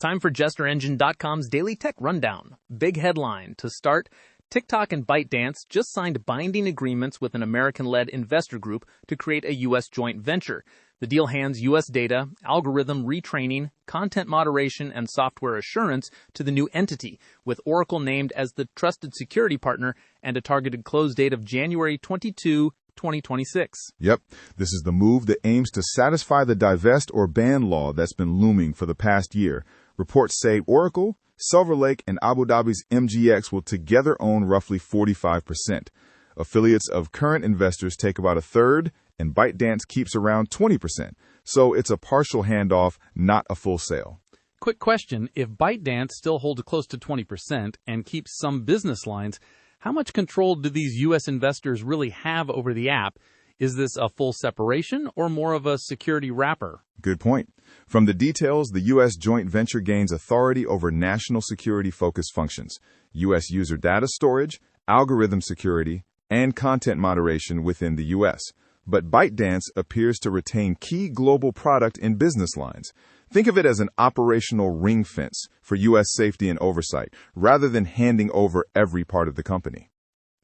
Time for JesterEngine.com's Daily Tech Rundown. Big headline. To start, TikTok and ByteDance just signed binding agreements with an American-led investor group to create a U.S. joint venture. The deal hands U.S. data, algorithm retraining, content moderation, and software assurance to the new entity, with Oracle named as the trusted security partner and a targeted close date of January 22, 2026. Yep, this is the move that aims to satisfy the divest or ban law that's been looming for the past year. Reports say Oracle, Silver Lake, and Abu Dhabi's MGX will together own roughly 45%. Affiliates of current investors take about a third, and ByteDance keeps around 20%. So it's a partial handoff, not a full sale. Quick question, if ByteDance still holds close to 20% and keeps some business lines, how much control do these U.S. investors really have over the app? Is this a full separation or more of a security wrapper? Good point. From the details, the U.S. joint venture gains authority over national security-focused functions, U.S. user data storage, algorithm security, and content moderation within the U.S. But ByteDance appears to retain key global product and business lines. Think of it as an operational ring fence for U.S. safety and oversight, rather than handing over every part of the company.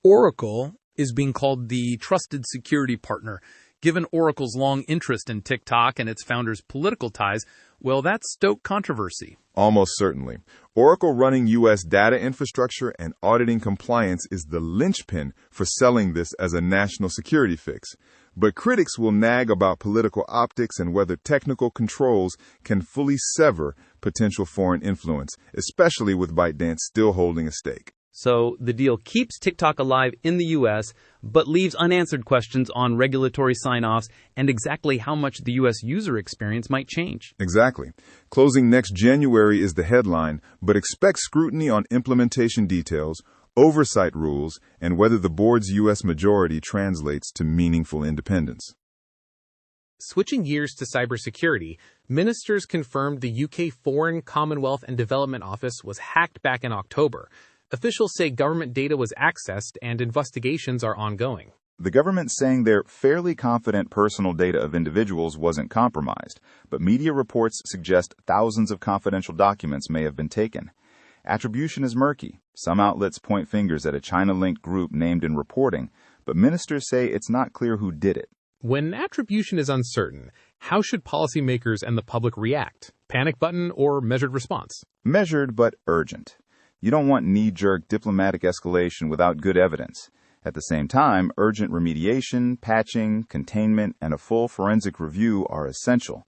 Oracle is being called the trusted security partner. Given Oracle's long interest in TikTok and its founders' political ties, well, that stoked controversy. Almost certainly. Oracle running U.S. data infrastructure and auditing compliance is the linchpin for selling this as a national security fix. But critics will nag about political optics and whether technical controls can fully sever potential foreign influence, especially with ByteDance still holding a stake. So the deal keeps TikTok alive in the U.S., but leaves unanswered questions on regulatory sign-offs and exactly how much the U.S. user experience might change. Exactly. Closing next January is the headline, but expect scrutiny on implementation details, oversight rules, and whether the board's U.S. majority translates to meaningful independence. Switching gears to cybersecurity, ministers confirmed the UK Foreign, Commonwealth and Development Office was hacked back in October. Officials say government data was accessed and investigations are ongoing. The government's saying they're fairly confident personal data of individuals wasn't compromised, but media reports suggest thousands of confidential documents may have been taken. Attribution is murky. Some outlets point fingers at a China-linked group named in reporting, but ministers say it's not clear who did it. When attribution is uncertain, how should policymakers and the public react? Panic button or measured response? Measured but urgent. You don't want knee-jerk diplomatic escalation without good evidence. At the same time, urgent remediation, patching, containment, and a full forensic review are essential.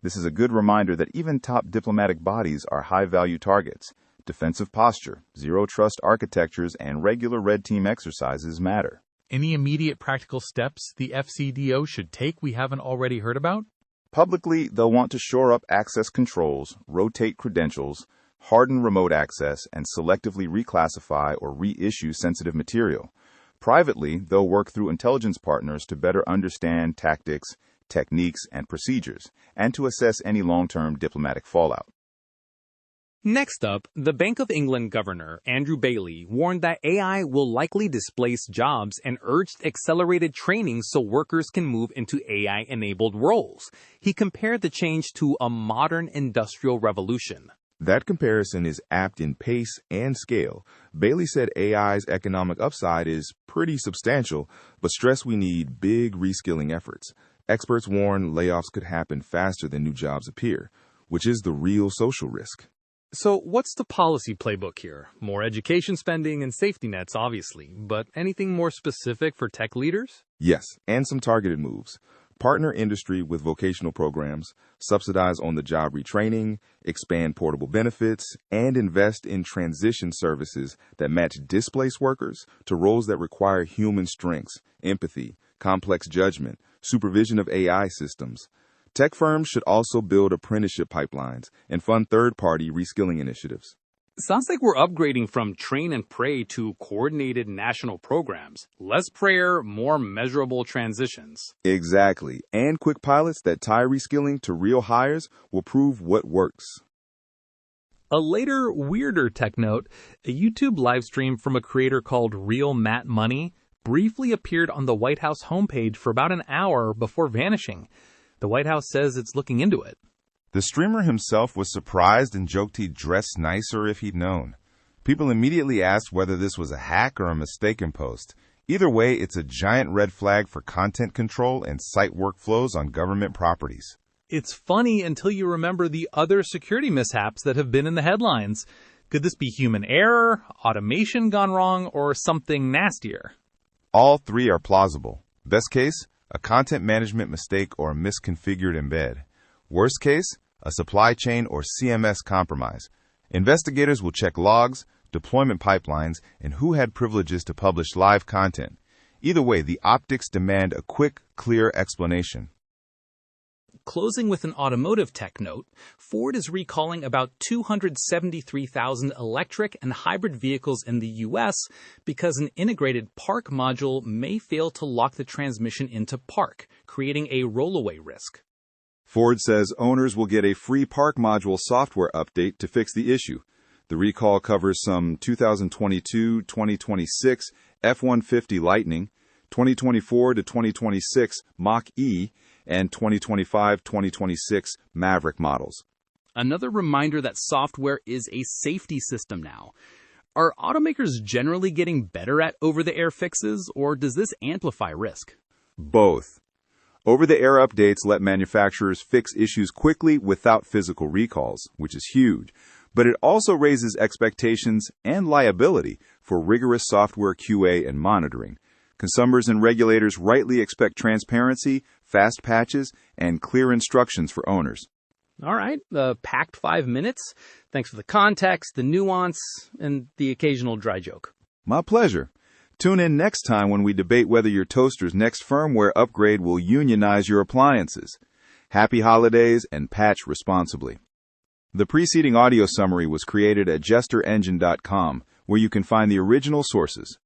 This is a good reminder that even top diplomatic bodies are high-value targets. Defensive posture, zero-trust architectures, and regular red team exercises matter. Any immediate practical steps the FCDO should take we haven't already heard about? Publicly, they'll want to shore up access controls, rotate credentials, harden remote access, and selectively reclassify or reissue sensitive material. Privately, they'll work through intelligence partners to better understand tactics, techniques, and procedures, and to assess any long-term diplomatic fallout. Next up, the Bank of England Governor, Andrew Bailey, warned that AI will likely displace jobs and urged accelerated training so workers can move into AI-enabled roles. He compared the change to a modern industrial revolution. That comparison is apt in pace and scale. Bailey said AI's economic upside is pretty substantial, but stressed we need big reskilling efforts. Experts warn layoffs could happen faster than new jobs appear, which is the real social risk. So what's the policy playbook here? More education spending and safety nets, obviously, but anything more specific for tech leaders? Yes, and some targeted moves. Partner industry with vocational programs, subsidize on-the-job retraining, expand portable benefits, and invest in transition services that match displaced workers to roles that require human strengths, empathy, complex judgment, supervision of AI systems. Tech firms should also build apprenticeship pipelines and fund third-party reskilling initiatives. Sounds like we're upgrading from train and pray to coordinated national programs. Less prayer, more measurable transitions. Exactly. And quick pilots that tie reskilling to real hires will prove what works. A later, weirder tech note, a YouTube livestream from a creator called Real Matt Money briefly appeared on the White House homepage for about an hour before vanishing. The White House says it's looking into it. The streamer himself was surprised and joked he'd dress nicer if he'd known. People immediately asked whether this was a hack or a mistaken post. Either way, it's a giant red flag for content control and site workflows on government properties. It's funny until you remember the other security mishaps that have been in the headlines. Could this be human error, automation gone wrong, or something nastier? All three are plausible. Best case, a content management mistake or a misconfigured embed. Worst case, a supply chain or CMS compromise. Investigators will check logs, deployment pipelines, and who had privileges to publish live content. Either way, the optics demand a quick, clear explanation. Closing with an automotive tech note, Ford is recalling about 273,000 electric and hybrid vehicles in the U.S. because an integrated park module may fail to lock the transmission into park, creating a rollaway risk. Ford says owners will get a free park module software update to fix the issue. The recall covers some 2022-2026 F-150 Lightning, 2024 to 2026 Mach-E, and 2025-2026 Maverick models. Another reminder that software is a safety system now. Are automakers generally getting better at over-the-air fixes, or does this amplify risk? Both. Over-the-air updates let manufacturers fix issues quickly without physical recalls, which is huge. But it also raises expectations and liability for rigorous software QA and monitoring. Consumers and regulators rightly expect transparency, fast patches, and clear instructions for owners. All right, packed 5 minutes. Thanks for the context, the nuance, and the occasional dry joke. My pleasure. Tune in next time when we debate whether your toaster's next firmware upgrade will unionize your appliances. Happy holidays and patch responsibly. The preceding audio summary was created at jesterengine.com, where you can find the original sources.